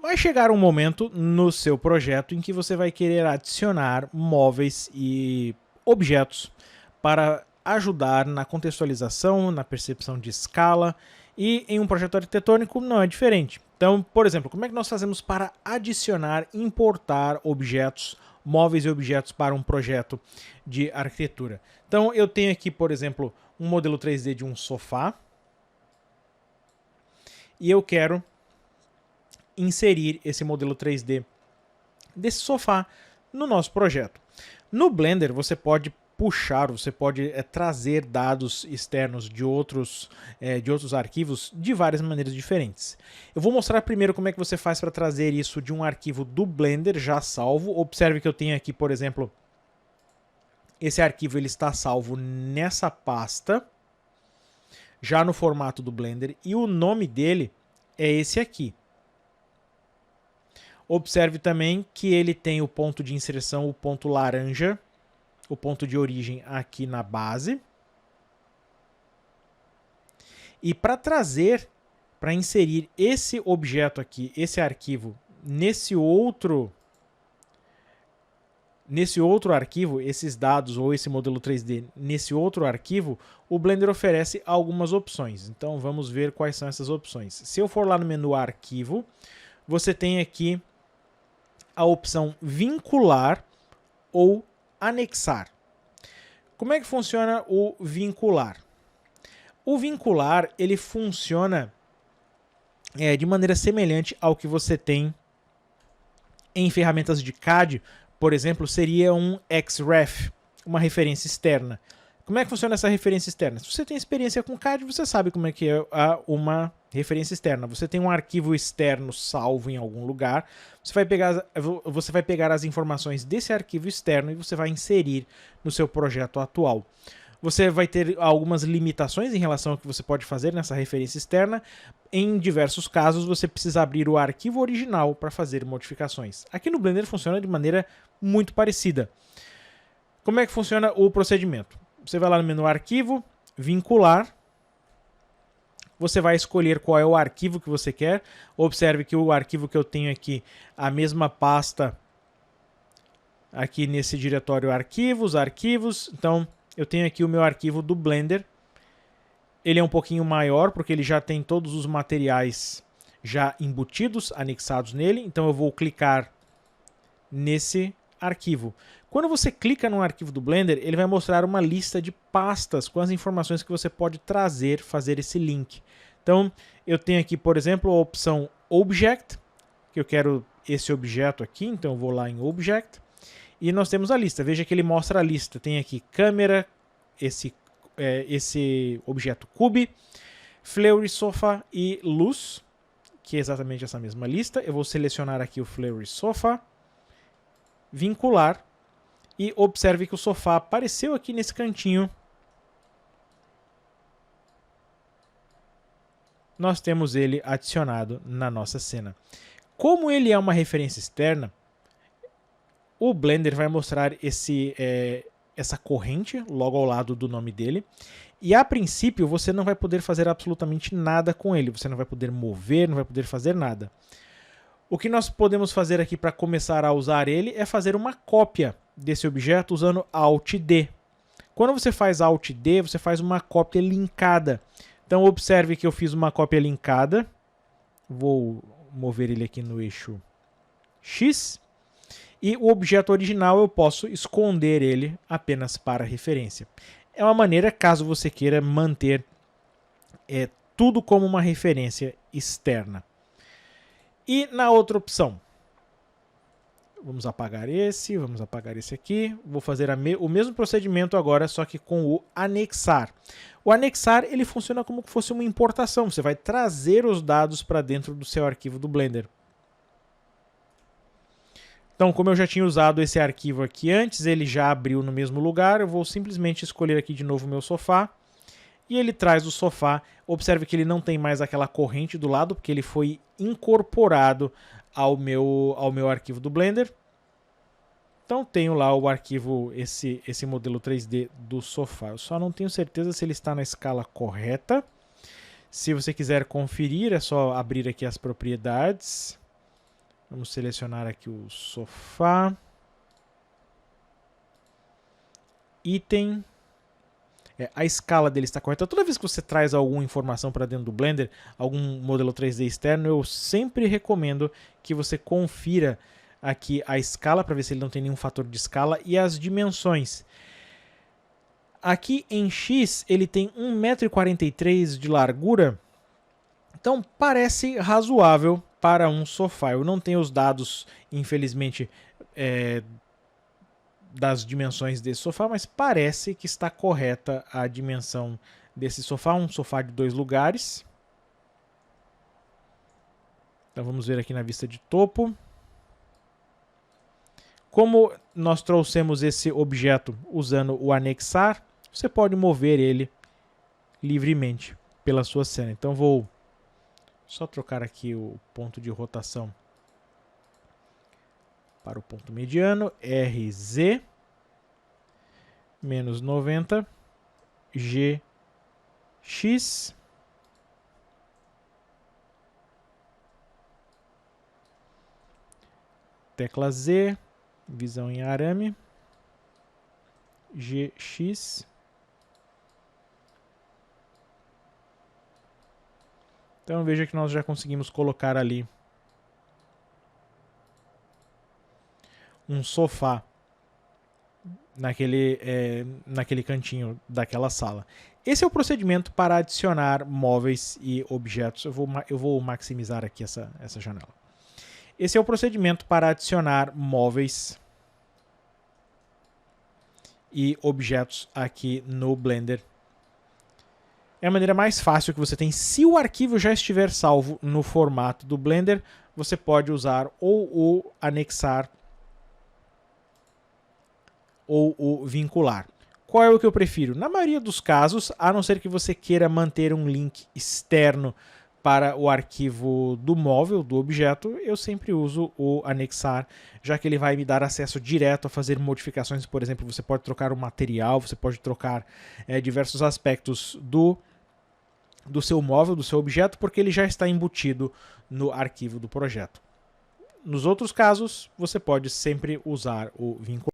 Vai chegar um momento no seu projeto em que você vai querer adicionar móveis e objetos para ajudar na contextualização, na percepção de escala, e em um projeto arquitetônico não é diferente. Então, por exemplo, como é que nós fazemos para adicionar, importar objetos, móveis e objetos para um projeto de arquitetura? Então, eu tenho aqui, por exemplo, um modelo 3D de um sofá, e eu quero inserir esse modelo 3D desse sofá no nosso projeto. No Blender você pode puxar, você pode trazer dados externos de outros arquivos de várias maneiras diferentes. Eu vou mostrar primeiro como é que você faz para trazer isso de um arquivo do Blender já salvo. Observe que eu tenho aqui, por exemplo, esse arquivo ele está salvo nessa pasta, já no formato do Blender, e o nome dele é esse aqui. Observe também que ele tem o ponto de inserção, o ponto laranja, o ponto de origem aqui na base. E para trazer, para inserir esse objeto aqui, esse arquivo, nesse outro arquivo, esses dados ou esse modelo 3D nesse outro arquivo, o Blender oferece algumas opções. Então vamos ver quais são essas opções. Se eu for lá no menu Arquivo, você tem aqui a opção vincular ou anexar. Como é que funciona o vincular? O vincular ele funciona de maneira semelhante ao que você tem em ferramentas de CAD, por exemplo, seria um XREF, uma referência externa. Como é que funciona essa referência externa? Se você tem experiência com CAD, você sabe como é que é uma referência externa. Você tem um arquivo externo salvo em algum lugar, você vai pegar as informações desse arquivo externo e você vai inserir no seu projeto atual. Você vai ter algumas limitações em relação ao que você pode fazer nessa referência externa. Em diversos casos, você precisa abrir o arquivo original para fazer modificações. Aqui no Blender funciona de maneira muito parecida. Como é que funciona o procedimento? Você vai lá no menu Arquivo, Vincular. Você vai escolher qual é o arquivo que você quer. Observe que o arquivo que eu tenho aqui, a mesma pasta aqui nesse diretório Arquivos. Então, eu tenho aqui o meu arquivo do Blender. Ele é um pouquinho maior, porque ele já tem todos os materiais já embutidos, anexados nele. Então, eu vou clicar nesse arquivo. Quando você clica no arquivo do Blender, ele vai mostrar uma lista de pastas com as informações que você pode trazer, fazer esse link. Então, eu tenho aqui, por exemplo, a opção Object, que eu quero esse objeto aqui, então eu vou lá em Object, e nós temos a lista. Veja que ele mostra a lista. Tem aqui câmera, esse objeto Cube, Fleury Sofa e Luz, que é exatamente essa mesma lista. Eu vou selecionar aqui o Fleury Sofa, vincular, e observe que o sofá apareceu aqui nesse cantinho. Nós temos ele adicionado na nossa cena. Como ele é uma referência externa, o Blender vai mostrar essa corrente logo ao lado do nome dele. E a princípio você não vai poder fazer absolutamente nada com ele. Você não vai poder mover, não vai poder fazer nada. O que nós podemos fazer aqui para começar a usar ele é fazer uma cópia desse objeto usando Alt D. Quando você faz Alt D, você faz uma cópia linkada. Então observe que eu fiz uma cópia linkada. Vou mover ele aqui no eixo X. E o objeto original eu posso esconder ele apenas para referência. É uma maneira, caso você queira manter tudo como uma referência externa. E na outra opção, vamos apagar esse aqui. Vou fazer o mesmo procedimento agora, só que com o anexar. O anexar ele funciona como se fosse uma importação. Você vai trazer os dados para dentro do seu arquivo do Blender. Então, como eu já tinha usado esse arquivo aqui antes, ele já abriu no mesmo lugar. Eu vou simplesmente escolher aqui de novo o meu sofá. E ele traz o sofá. Observe que ele não tem mais aquela corrente do lado, porque ele foi incorporado ao meu arquivo do Blender. Então tenho lá o arquivo, esse modelo 3D do sofá. Eu só não tenho certeza se ele está na escala correta. Se você quiser conferir, é só abrir aqui as propriedades. Vamos selecionar aqui o sofá. Item. A escala dele está correta. Toda vez que você traz alguma informação para dentro do Blender, algum modelo 3D externo, eu sempre recomendo que você confira aqui a escala para ver se ele não tem nenhum fator de escala e as dimensões. Aqui em X ele tem 1,43 m de largura, então parece razoável para um sofá. Eu não tenho os dados, infelizmente, das dimensões desse sofá, mas parece que está correta a dimensão desse sofá, um sofá de 2 lugares. Então vamos ver aqui na vista de topo. Como nós trouxemos esse objeto usando o anexar, você pode mover ele livremente pela sua cena. Então vou só trocar aqui o ponto de rotação para o ponto mediano, RZ, menos 90, GX, tecla Z, visão em arame, GX, então veja que nós já conseguimos colocar ali um sofá naquele cantinho daquela sala. Esse é o procedimento para adicionar móveis e objetos. Eu vou maximizar aqui essa janela. Esse é o procedimento para adicionar móveis e objetos aqui no Blender. É a maneira mais fácil que você tem. Se o arquivo já estiver salvo no formato do Blender, você pode usar ou o anexar ou o vincular. Qual é o que eu prefiro? Na maioria dos casos, a não ser que você queira manter um link externo para o arquivo do móvel, do objeto, eu sempre uso o anexar, já que ele vai me dar acesso direto a fazer modificações. Por exemplo, você pode trocar o material, você pode trocar diversos aspectos do seu móvel, do seu objeto, porque ele já está embutido no arquivo do projeto. Nos outros casos, você pode sempre usar o vincular.